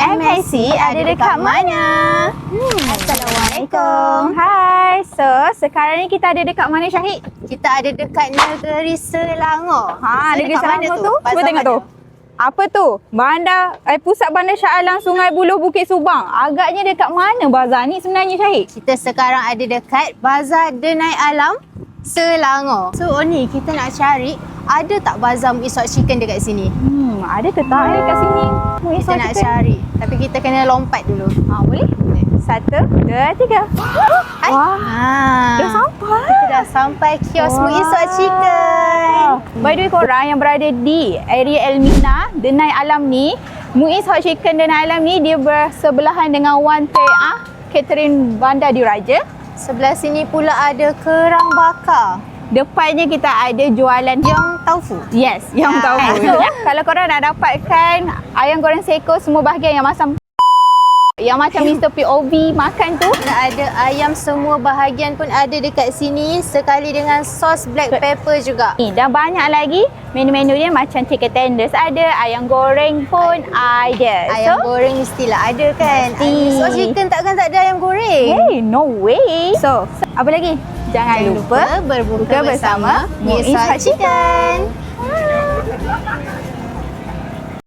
MHC ada dekat mana? Assalamualaikum. Hai. So, sekarang ni kita ada dekat mana, Syahid? Kita ada dekat negeri Selangor. Negeri dekat mana Selangor tu. Bazar Cuba tengok mana? tu. Apa tu? Pusat Bandar Shah Alam Sungai Buloh Bukit Subang. Agaknya dekat mana bazar ni sebenarnya, Syahid? Kita sekarang ada dekat Bazar Denai Alam Selangor. So Oni, kita nak cari ada tak bazar Muiz Hot Chicken dekat sini? Ada ke tak dekat sini? Kita nak cari. Tapi kita kena lompat dulu. Boleh? 1, 2, 3. Wah. Dah sampai. Kita dah sampai kios Muiz Hot Chicken. By the way, korang yang berada di area Elmina, Denai Alam ni, Muiz Hot Chicken Denai Alam ni dia bersebelahan dengan Wan Tea Catering Bandar Diraja. Sebelah sini pula ada kerang bakar. Depannya kita ada jualan Yang taufu. Yes, yang tahu. So, kalau korang nak dapatkan ayam goreng seko semua bahagian yang macam Mr. POV makan tu, Ada ayam semua bahagian pun ada dekat sini, sekali dengan sos black pepper juga. dan banyak lagi menu-menu dia macam chicken tenders ada, ayam goreng pun ada. Ayam goreng mestilah ada kan? Mesti. Muiz Hot Chicken takkan tak ada ayam goreng? Hey, no way. So, apa lagi? Jangan lupa berbuka bersama Muiz Hot Chicken.